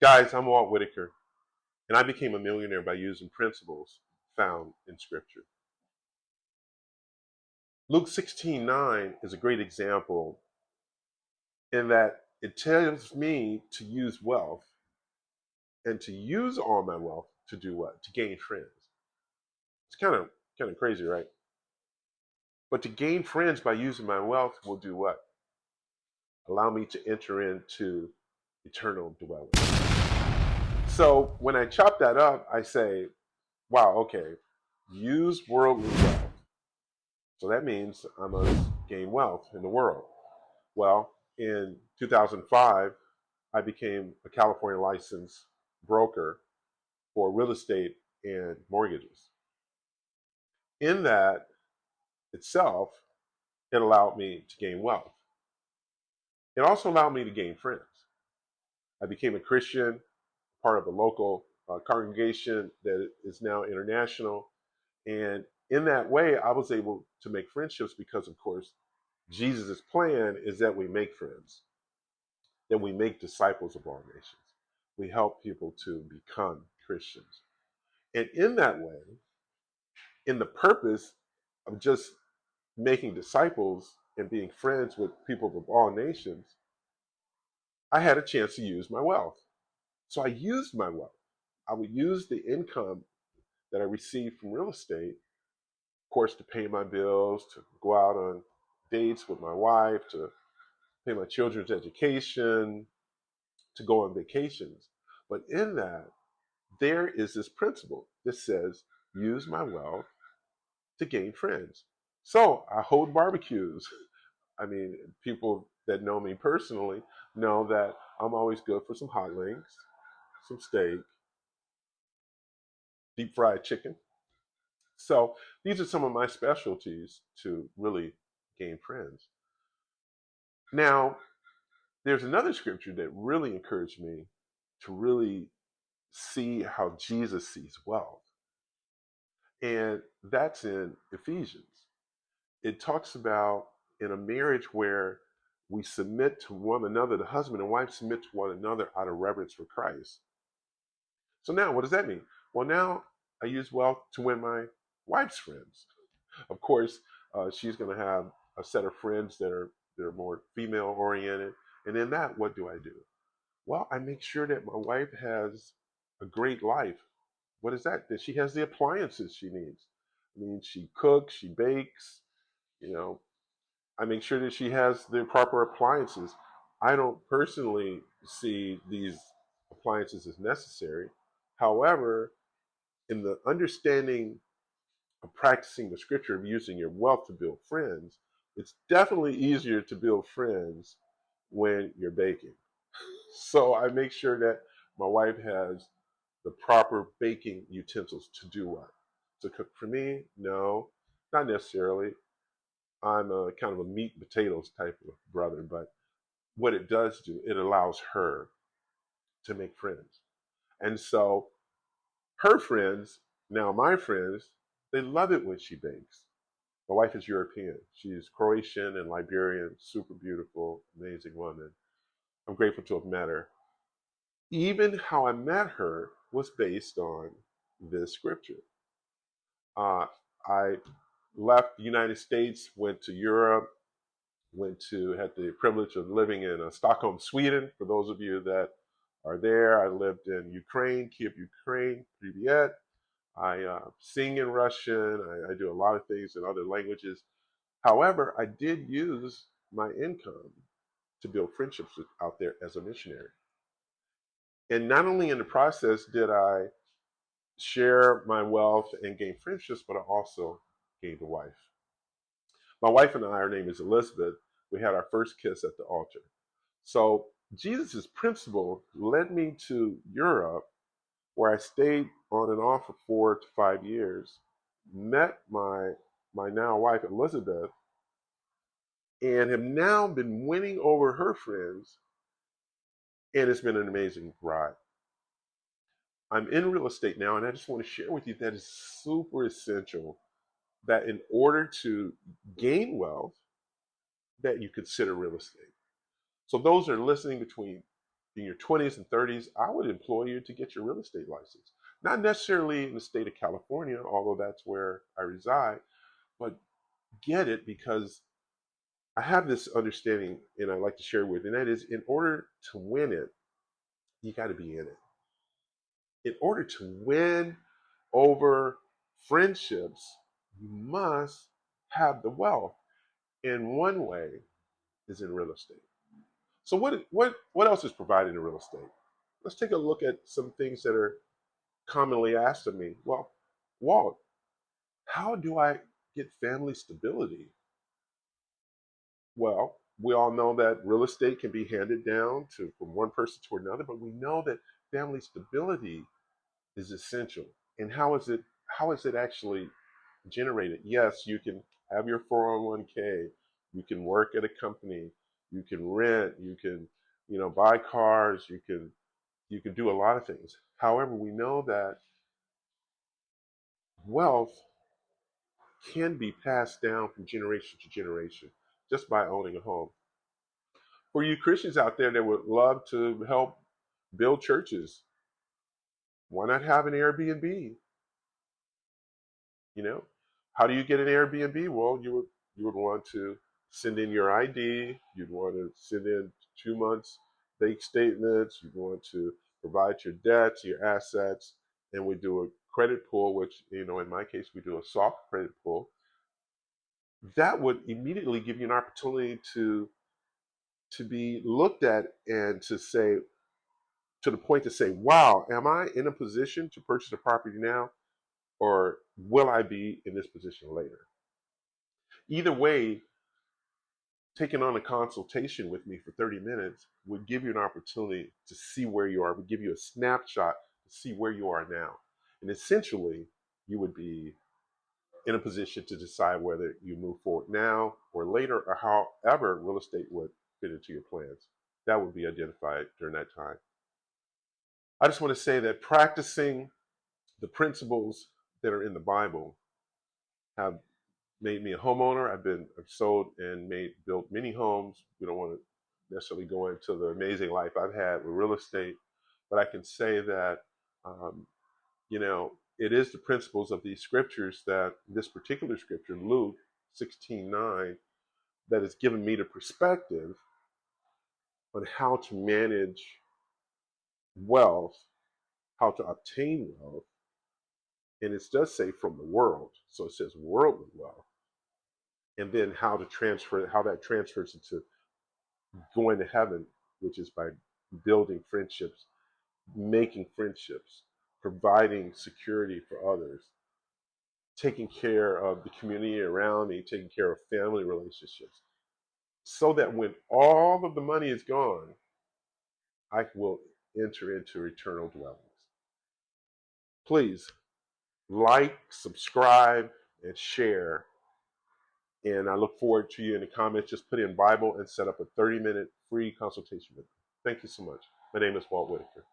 Guys, I'm Walt Whitaker, and I became a millionaire by using principles found in Scripture. Luke 16:9 is a great example in that it tells me to use wealth and to use all my wealth to do what? To gain friends. It's kind of crazy, right? But to gain friends by using my wealth will do what? Allow me to enter into eternal dwelling. So when I chop that up, I say, wow, okay, use worldly wealth. So that means I must gain wealth in the world. Well, in 2005, I became a California licensed broker for real estate and mortgages. In that itself, it allowed me to gain wealth. It also allowed me to gain friends. I became a Christian, part of a local congregation that is now international. And in that way, I was able to make friendships because, of course, Jesus' plan is that we make friends, that we make disciples of all nations. We help people to become Christians. And in that way, in the purpose of just making disciples and being friends with people of all nations, I had a chance to use my wealth. So I used my wealth. I would use the income that I received from real estate, of course, to pay my bills, to go out on dates with my wife, to pay my children's education, to go on vacations. But in that, there is this principle that says, use my wealth to gain friends. So I hold barbecues. I mean, people that know me personally know that I'm always good for some hot links, some steak, deep fried chicken. So these are some of my specialties to really gain friends. Now, there's another scripture that really encouraged me to really see how Jesus sees wealth. And that's in Ephesians. It talks about in a marriage where we submit to one another, the husband and wife submit to one another out of reverence for Christ. So now, what does that mean? Well, now I use wealth to win my wife's friends. Of course, she's going to have a set of friends that are more female oriented. And in that, what do I do? Well, I make sure that my wife has a great life. What is that? That she has the appliances she needs. I mean, she cooks, she bakes, you know, I make sure that she has the proper appliances. I don't personally see these appliances as necessary. However, in the understanding of practicing the scripture of using your wealth to build friends, it's definitely easier to build friends when you're baking. So I make sure that my wife has the proper baking utensils to do what? To cook for me? No, not necessarily. I'm a kind of a meat and potatoes type of brother, but what it does do, it allows her to make friends. And so her friends, now my friends, they love it when she bakes. My wife is European. She's Croatian and Liberian, super beautiful, amazing woman. I'm grateful to have met her. Even how I met her was based on this scripture. I left the United States, went to Europe, had the privilege of living in Stockholm, Sweden. For those of you that are there, I lived in Ukraine, Kiev, Ukraine, Privyet. I sing in Russian. I do a lot of things in other languages. However, I did use my income to build friendships out there as a missionary. And not only in the process did I share my wealth and gain friendships, but I also gained a wife. My wife and I, her name is Elizabeth. We had our first kiss at the altar. So Jesus' principle led me to Europe, where I stayed on and off for 4 to 5 years, met my now wife Elizabeth, and have now been winning over her friends, and it's been an amazing ride. I'm in real estate now, and I just want to share with you that it's super essential that in order to gain wealth, that you consider real estate. So those are listening between in your 20s and 30s, I would implore you to get your real estate license. Not necessarily in the state of California, although that's where I reside, but get it because I have this understanding and I like to share with you, and that is in order to win it, you got to be in it. In order to win over friendships, you must have the wealth. And one way is in real estate. So what else is provided in real estate? Let's take a look at some things that are commonly asked of me. Well, Walt, how do I get family stability? Well, we all know that real estate can be handed down to from one person to another, but we know that family stability is essential. And how is it actually generated? Yes, you can have your 401k, you can work at a company, you can rent, you can, buy cars, you can do a lot of things. However, we know that wealth can be passed down from generation to generation just by owning a home. For you Christians out there that would love to help build churches, why not have an Airbnb? You know, how do you get an Airbnb? Well, you would want to send in your ID. You'd want to send in 2 months bank statements. You'd want to provide your debts, your assets, and we do a credit pull, which in my case we do a soft credit pull. That would immediately give you an opportunity to be looked at and to say to the point to say, wow, am I in a position to purchase a property now, or will I be in this position later? Either way, taking on a consultation with me for 30 minutes would give you an opportunity to see where you are, would give you a snapshot to see where you are now. And essentially, you would be in a position to decide whether you move forward now or later, or however real estate would fit into your plans. That would be identified during that time. I just want to say that practicing the principles that are in the Bible have made me a homeowner. I've sold and built many homes. We don't want to necessarily go into the amazing life I've had with real estate, but I can say that um, it is the principles of these scriptures, that this particular scripture, Luke 16:9, that has given me the perspective on how to manage wealth, how to obtain wealth, and it does say from the world, so it says worldly wealth, and then how that transfers into going to heaven, which is by building friendships, making friendships, providing security for others, taking care of the community around me, taking care of family relationships, so that when all of the money is gone, I will enter into eternal dwellings. Please like, subscribe, and share. And I look forward to you in the comments. Just put in Bible and set up a 30-minute free consultation with me. Thank you so much. My name is Walt Whitaker.